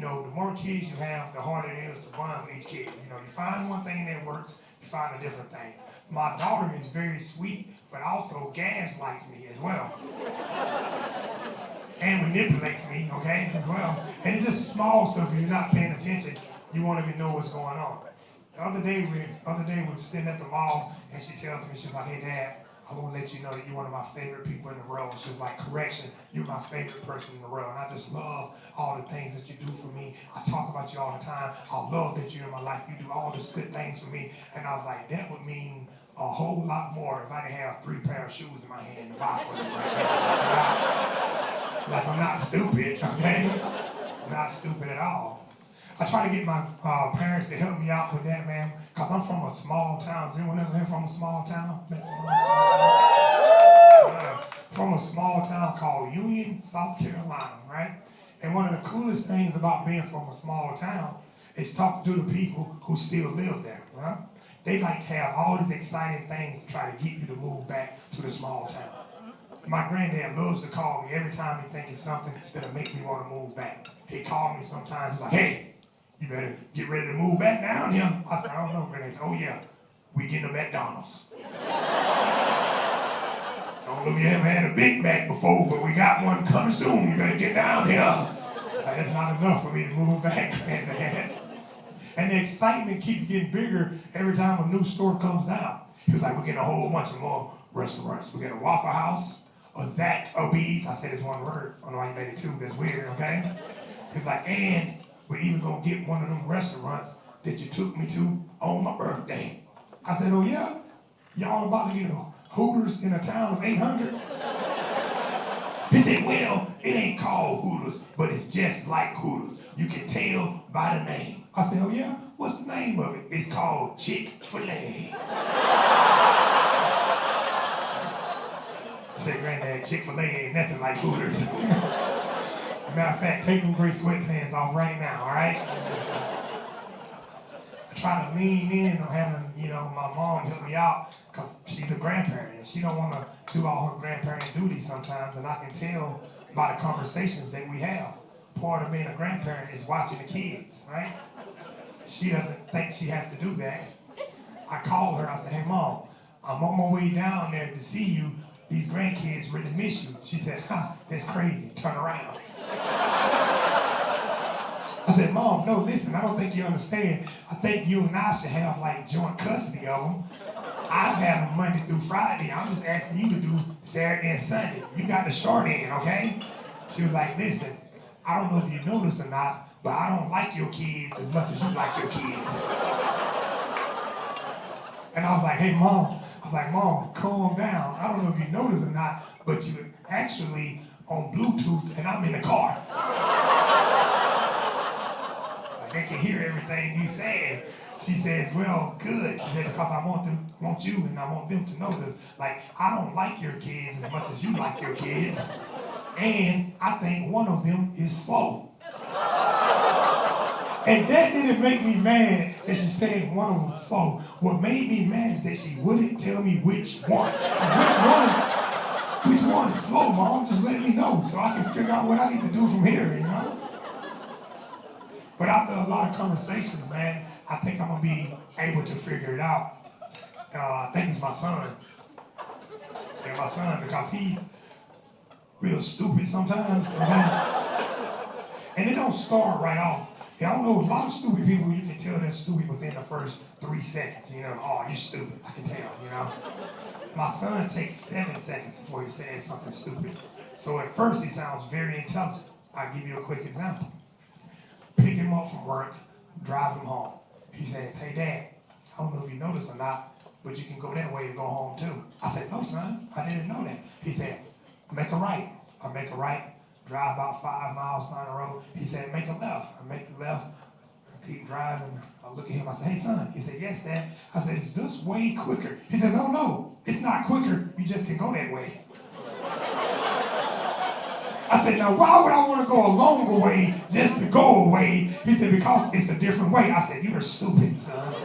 the more kids you have, the harder it is to bond with each kid. You find one thing that works, you find a different thing. My daughter is very sweet, but also gaslights me as well. And manipulates me, okay, as well. And it's just small stuff. If you're not paying attention, you won't even know what's going on. The other day we were sitting at the mall, and she tells me, she's like, "Hey, Dad, I want to let you know that you're one of my favorite people in the world." She was like, "Correction, you're my favorite person in the world. And I just love all the things that you do for me. I talk about you all the time. I love that you're in my life. You do all these good things for me." And I was like, that would mean a whole lot more if I didn't have 3 pair of shoes in my hand to buy for you right now. Like, I'm not stupid, okay? I'm not stupid at all. I try to get my parents to help me out with that, man, because I'm from a small town. Is anyone else here from a small town? From a small town called Union, South Carolina, right? And one of the coolest things about being from a small town is talking to the people who still live there, right? They have all these exciting things to try to get you to move back to the small town. My granddad loves to call me every time he thinks it's something that'll make me want to move back. He called me sometimes, he's like, "Hey, you better get ready to move back down here." I said, "I don't know, Granddad." He said, "Oh yeah, we getting to McDonald's." I don't know if you ever had a Big Mac before, but we got one coming soon. You better get down here. That's not enough for me to move back, Granddad. And the excitement keeps getting bigger every time a new store comes down. He was like, "We're getting a whole bunch of more restaurants. We're getting a Waffle House, a Zach, a Bees." I said it's one word. I don't know why you made it two. That's weird, okay? He's like, "And we're even going to get one of them restaurants that you took me to on my birthday." I said, "Oh yeah? Y'all about to get a Hooters in a town of 800? He said, "Well, it ain't called Hooters, but it's just like Hooters. You can tell by the name." I said, "Oh yeah? What's the name of it?" "It's called Chick-fil-A." I said, "Granddad, Chick-fil-A ain't nothing like Hooters." Matter of fact, take them gray sweatpants off right now, all right? I try to lean in on having, my mom help me out because she's a grandparent and she don't want to do all her grandparent duties sometimes, and I can tell by the conversations that we have. Part of being a grandparent is watching the kids, right? She doesn't think she has to do that. I called her, I said, "Hey Mom, I'm on my way down there to see you. These grandkids really miss you." She said, "Ha, that's crazy, turn around." I said, "Mom, no, listen, I don't think you understand. I think you and I should have joint custody of them. I've had them Monday through Friday. I'm just asking you to do Saturday and Sunday. You got the short end, okay?" She was like, "Listen, I don't know if you know this or not, but I don't like your kids as much as you like your kids." And I was like, Mom, calm down. I don't know if you know this or not, but you're actually on Bluetooth and I'm in the car. They can hear everything you said." She says, "Well, good." She said, "Because I want you and I want them to know this. I don't like your kids as much as you like your kids. And I think one of them is slow." And that didn't make me mad that she said one of them was slow. What made me mad is that she wouldn't tell me which one. Which one is slow, Mom? Just let me know so I can figure out what I need to do from here, But after a lot of conversations, man, I think I'm going to be able to figure it out. I think it's my son. Yeah, my son, because he's real stupid sometimes. And it don't start right off. I don't know, a lot of stupid people, you can tell they're stupid within the first 3 seconds. "Oh, you're stupid." I can tell, My son takes 7 seconds before he says something stupid. So at first he sounds very intelligent. I'll give you a quick example. Pick him up from work, drive him home. He says, "Hey Dad, I don't know if you know this or not, but you can go that way to go home too." I said, "No son, I didn't know that." He said, "Make a right." I make a right, drive about 5 miles down the road. He said, "Make a left." I make the left, I keep driving. I look at him, I said, "Hey son." He said, "Yes Dad." I said, "Is this way quicker?" He said, "Oh no, it's not quicker, you just can go that way." I said, "Now why would I want to go a longer way just to go away?" He said, "Because it's a different way." I said, "You're stupid, son."